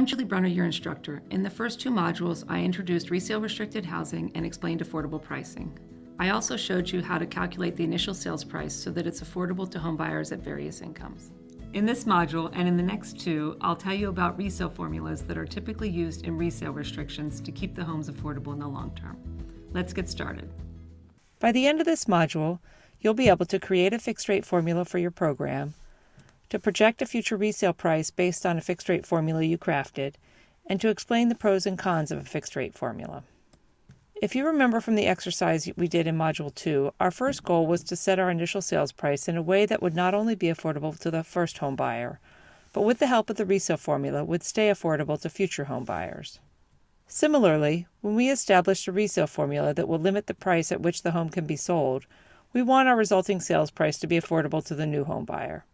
I'm Julie Brunner, your instructor. In the first two modules, I introduced resale restricted housing and explained affordable pricing. I also showed you how to calculate the initial sales price so that it's affordable to home buyers at various incomes. In this module and in the next two, I'll tell you about resale formulas that are typically used in resale restrictions to keep the homes affordable in the long term. Let's get started. By the end of this module, you'll be able to create a fixed-rate formula for your program, to project a future resale price based on a fixed-rate formula you crafted, and to explain the pros and cons of a fixed-rate formula. If you remember from the exercise we did in Module 2, our first goal was to set our initial sales price in a way that would not only be affordable to the first home buyer, but with the help of the resale formula would stay affordable to future home buyers. Similarly, when we established a resale formula that will limit the price at which the home can be sold, we want our resulting sales price to be affordable to the new home buyer,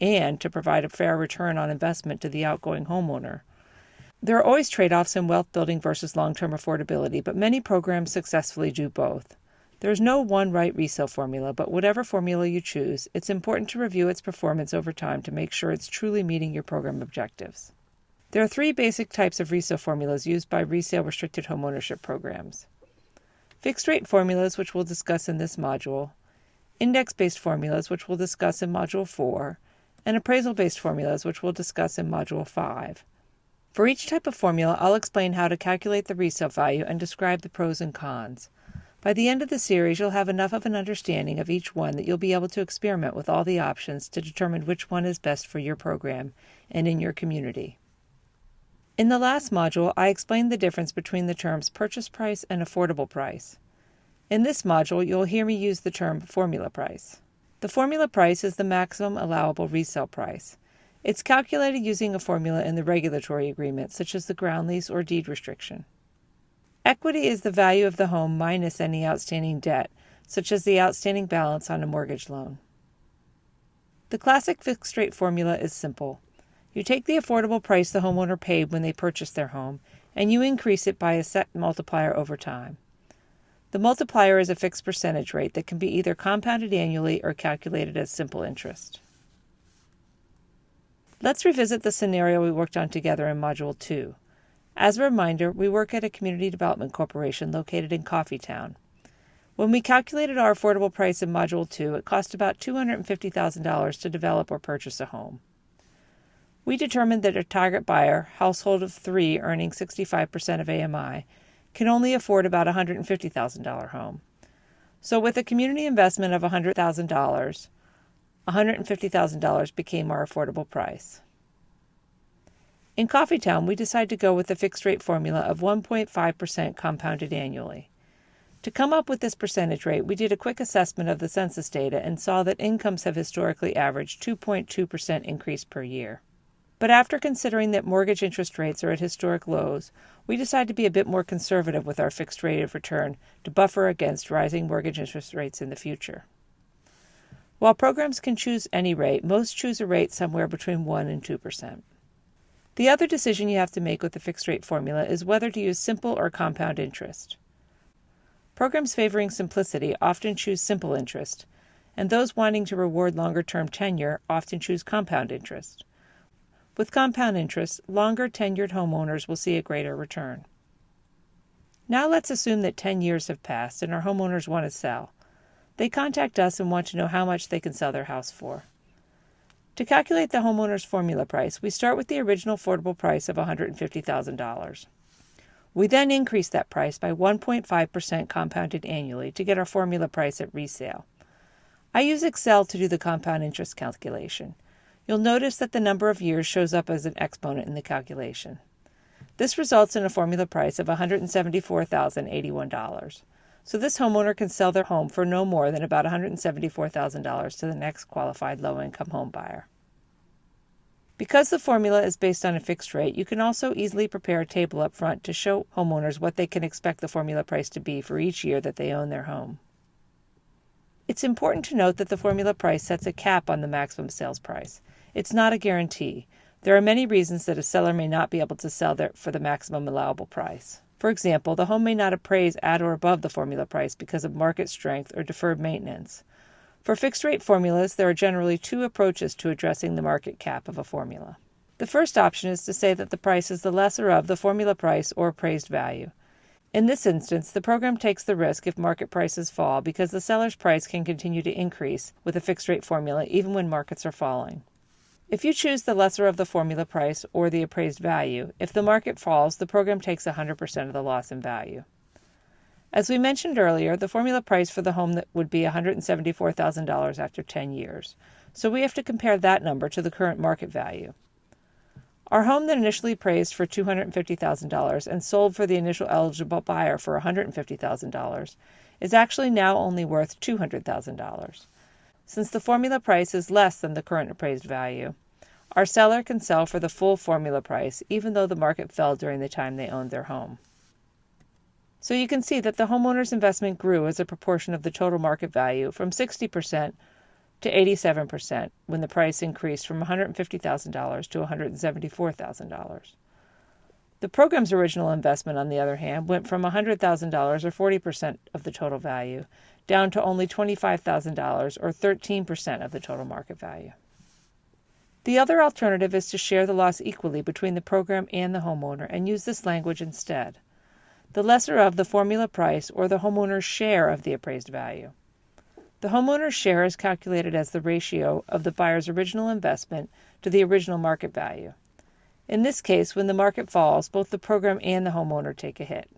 and to provide a fair return on investment to the outgoing homeowner. There are always trade-offs in wealth building versus long-term affordability, but many programs successfully do both. There is no one right resale formula, but whatever formula you choose, it's important to review its performance over time to make sure it's truly meeting your program objectives. There are three basic types of resale formulas used by resale restricted homeownership programs: fixed-rate formulas, which we'll discuss in this module, index-based formulas, which we'll discuss in Module 4, and appraisal-based formulas, which we'll discuss in Module 5. For each type of formula, I'll explain how to calculate the resale value and describe the pros and cons. By the end of the series, you'll have enough of an understanding of each one that you'll be able to experiment with all the options to determine which one is best for your program and in your community. In the last module, I explained the difference between the terms purchase price and affordable price. In this module, you'll hear me use the term formula price. The formula price is the maximum allowable resale price. It's calculated using a formula in the regulatory agreement, such as the ground lease or deed restriction. Equity is the value of the home minus any outstanding debt, such as the outstanding balance on a mortgage loan. The classic fixed-rate formula is simple. You take the affordable price the homeowner paid when they purchased their home, and you increase it by a set multiplier over time. The multiplier is a fixed percentage rate that can be either compounded annually or calculated as simple interest. Let's revisit the scenario we worked on together in Module 2. As a reminder, we work at a community development corporation located in Coffeetown. When we calculated our affordable price in Module 2, it cost about $250,000 to develop or purchase a home. We determined that a target buyer, household of 3 earning 65% of AMI, can only afford about a $150,000 home. So with a community investment of $100,000, $150,000 became our affordable price. In Coffeetown, we decided to go with a fixed-rate formula of 1.5% compounded annually. To come up with this percentage rate, we did a quick assessment of the census data and saw that incomes have historically averaged 2.2% increase per year. But after considering that mortgage interest rates are at historic lows, we decided to be a bit more conservative with our fixed rate of return to buffer against rising mortgage interest rates in the future. While programs can choose any rate, most choose a rate somewhere between 1 and 2%. The other decision you have to make with the fixed-rate formula is whether to use simple or compound interest. Programs favoring simplicity often choose simple interest, and those wanting to reward longer-term tenure often choose compound interest. With compound interest, longer tenured homeowners will see a greater return. Now let's assume that 10 years have passed and our homeowners want to sell. They contact us and want to know how much they can sell their house for. To calculate the homeowner's formula price, we start with the original affordable price of $150,000. We then increase that price by 1.5% compounded annually to get our formula price at resale. I use Excel to do the compound interest calculation. You'll notice that the number of years shows up as an exponent in the calculation. This results in a formula price of $174,081. So this homeowner can sell their home for no more than about $174,000 to the next qualified low-income home buyer. Because the formula is based on a fixed rate, you can also easily prepare a table up front to show homeowners what they can expect the formula price to be for each year that they own their home. It's important to note that the formula price sets a cap on the maximum sales price. It's not a guarantee. There are many reasons that a seller may not be able to sell for the maximum allowable price. For example, the home may not appraise at or above the formula price because of market strength or deferred maintenance. For fixed-rate formulas, there are generally two approaches to addressing the market cap of a formula. The first option is to say that the price is the lesser of the formula price or appraised value. In this instance, the program takes the risk if market prices fall because the seller's price can continue to increase with a fixed-rate formula even when markets are falling. If you choose the lesser of the formula price or the appraised value, if the market falls, the program takes 100% of the loss in value. As we mentioned earlier, the formula price for the home that would be $174,000 after 10 years, so we have to compare that number to the current market value. Our home that initially appraised for $250,000 and sold for the initial eligible buyer for $150,000 is actually now only worth $200,000. Since the formula price is less than the current appraised value, our seller can sell for the full formula price even though the market fell during the time they owned their home. So you can see that the homeowner's investment grew as a proportion of the total market value from 60% to 87% when the price increased from $150,000 to $174,000. The program's original investment, on the other hand, went from $100,000 or 40% of the total value down to only $25,000 or 13% of the total market value. The other alternative is to share the loss equally between the program and the homeowner and use this language instead. The lesser of the formula price or the homeowner's share of the appraised value. The homeowner's share is calculated as the ratio of the buyer's original investment to the original market value. In this case, when the market falls, both the program and the homeowner take a hit.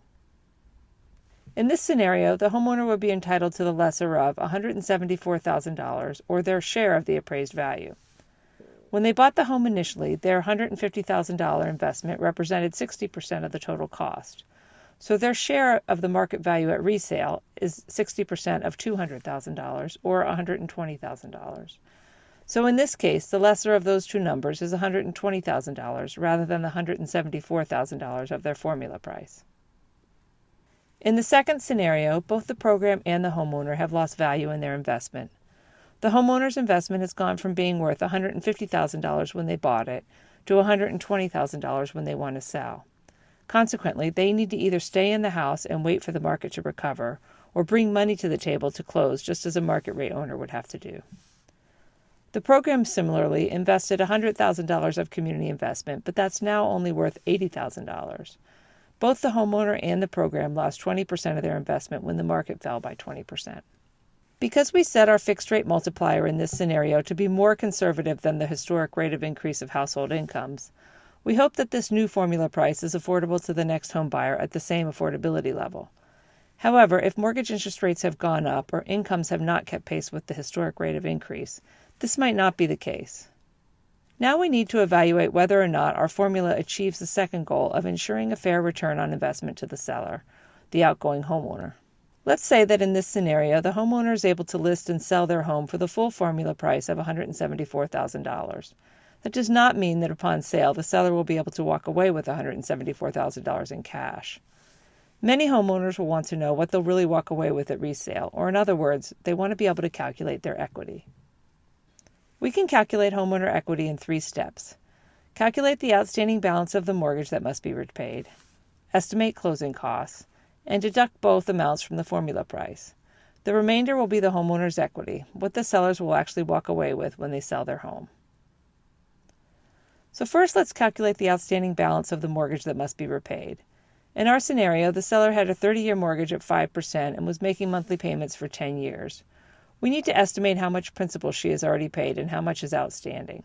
In this scenario, the homeowner would be entitled to the lesser of $174,000 or their share of the appraised value. When they bought the home initially, their $150,000 investment represented 60% of the total cost. So their share of the market value at resale is 60% of $200,000 or $120,000. So in this case, the lesser of those two numbers is $120,000 rather than the $174,000 of their formula price. In the second scenario, both the program and the homeowner have lost value in their investment. The homeowner's investment has gone from being worth $150,000 when they bought it to $120,000 when they want to sell. Consequently, they need to either stay in the house and wait for the market to recover or bring money to the table to close, just as a market rate owner would have to do. The program similarly invested $100,000 of community investment, but that's now only worth $80,000. Both the homeowner and the program lost 20% of their investment when the market fell by 20%. Because we set our fixed rate multiplier in this scenario to be more conservative than the historic rate of increase of household incomes, we hope that this new formula price is affordable to the next home buyer at the same affordability level. However, if mortgage interest rates have gone up or incomes have not kept pace with the historic rate of increase, this might not be the case. Now we need to evaluate whether or not our formula achieves the second goal of ensuring a fair return on investment to the seller, the outgoing homeowner. Let's say that in this scenario, the homeowner is able to list and sell their home for the full formula price of $174,000. That does not mean that upon sale, the seller will be able to walk away with $174,000 in cash. Many homeowners will want to know what they'll really walk away with at resale, or in other words, they want to be able to calculate their equity. We can calculate homeowner equity in 3 steps. Calculate the outstanding balance of the mortgage that must be repaid, estimate closing costs, and deduct both amounts from the formula price. The remainder will be the homeowner's equity, what the sellers will actually walk away with when they sell their home. So first, let's calculate the outstanding balance of the mortgage that must be repaid. In our scenario, the seller had a 30-year mortgage at 5% and was making monthly payments for 10 years. We need to estimate how much principal she has already paid and how much is outstanding.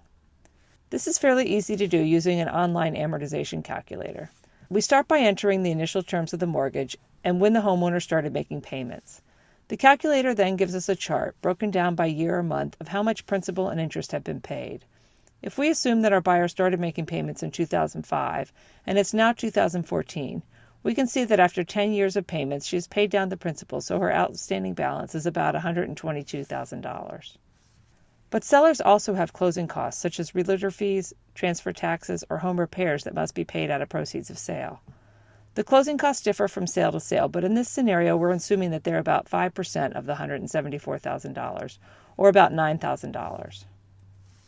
This is fairly easy to do using an online amortization calculator. We start by entering the initial terms of the mortgage and when the homeowner started making payments. The calculator then gives us a chart broken down by year or month of how much principal and interest have been paid. If we assume that our buyer started making payments in 2005 and it's now 2014, we can see that after 10 years of payments, she has paid down the principal, so her outstanding balance is about $122,000. But sellers also have closing costs, such as realtor fees, transfer taxes, or home repairs that must be paid out of proceeds of sale. The closing costs differ from sale to sale, but in this scenario, we're assuming that they're about 5% of the $174,000, or about $9,000.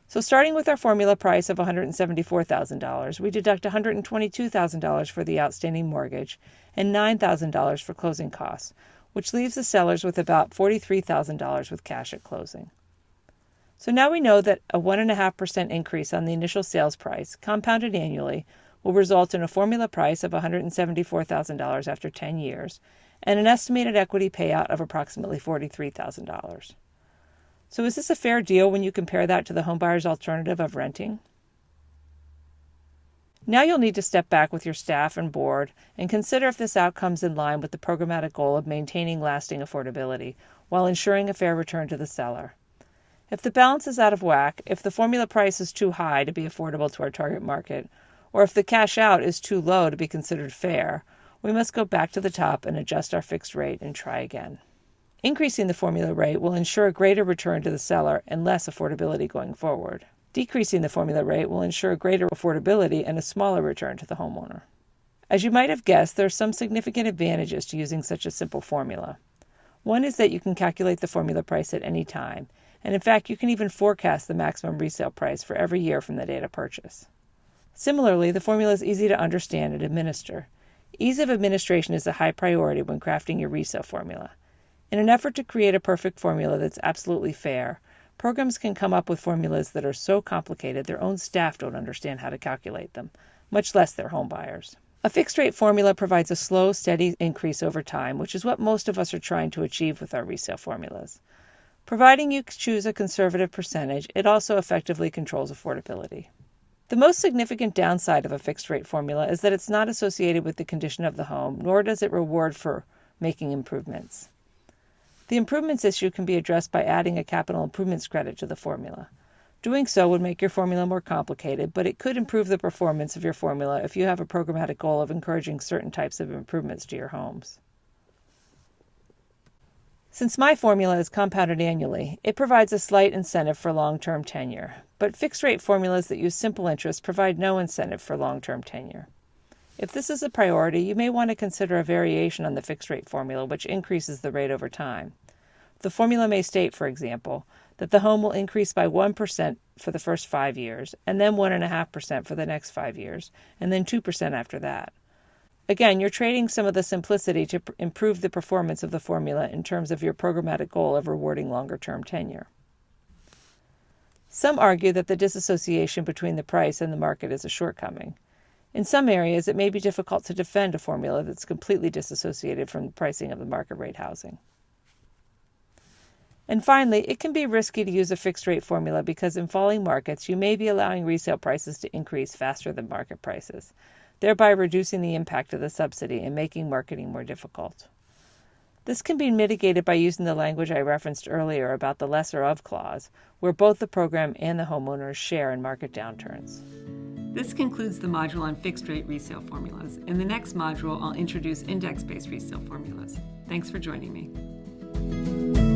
So starting with our formula price of $174,000, we deduct $122,000 for the outstanding mortgage and $9,000 for closing costs, which leaves the sellers with about $43,000 with cash at closing. So now we know that a 1.5% increase on the initial sales price, compounded annually, will result in a formula price of $174,000 after 10 years and an estimated equity payout of approximately $43,000. So is this a fair deal when you compare that to the homebuyer's alternative of renting? Now you'll need to step back with your staff and board and consider if this outcome's in line with the programmatic goal of maintaining lasting affordability while ensuring a fair return to the seller. If the balance is out of whack, if the formula price is too high to be affordable to our target market, or if the cash out is too low to be considered fair, we must go back to the top and adjust our fixed rate and try again. Increasing the formula rate will ensure a greater return to the seller and less affordability going forward. Decreasing the formula rate will ensure greater affordability and a smaller return to the homeowner. As you might have guessed, there are some significant advantages to using such a simple formula. One is that you can calculate the formula price at any time, and in fact, you can even forecast the maximum resale price for every year from the date of purchase. Similarly, the formula is easy to understand and administer. Ease of administration is a high priority when crafting your resale formula. In an effort to create a perfect formula that's absolutely fair, programs can come up with formulas that are so complicated their own staff don't understand how to calculate them, much less their home buyers. A fixed-rate formula provides a slow, steady increase over time, which is what most of us are trying to achieve with our resale formulas. Providing you choose a conservative percentage, it also effectively controls affordability. The most significant downside of a fixed-rate formula is that it's not associated with the condition of the home, nor does it reward for making improvements. The improvements issue can be addressed by adding a capital improvements credit to the formula. Doing so would make your formula more complicated, but it could improve the performance of your formula if you have a programmatic goal of encouraging certain types of improvements to your homes. Since my formula is compounded annually, it provides a slight incentive for long-term tenure, but fixed-rate formulas that use simple interest provide no incentive for long-term tenure. If this is a priority, you may want to consider a variation on the fixed-rate formula, which increases the rate over time. The formula may state, for example, that the home will increase by 1% for the first 5 years, and then 1.5% for the next 5 years, and then 2% after that. Again, you're trading some of the simplicity to improve the performance of the formula in terms of your programmatic goal of rewarding longer-term tenure. Some argue that the disassociation between the price and the market is a shortcoming. In some areas, it may be difficult to defend a formula that's completely disassociated from the pricing of the market rate housing. And finally, it can be risky to use a fixed-rate formula because in falling markets, you may be allowing resale prices to increase faster than market prices, thereby reducing the impact of the subsidy and making marketing more difficult. This can be mitigated by using the language I referenced earlier about the lesser of clause, where both the program and the homeowners share in market downturns. This concludes the module on fixed-rate resale formulas. In the next module, I'll introduce index-based resale formulas. Thanks for joining me.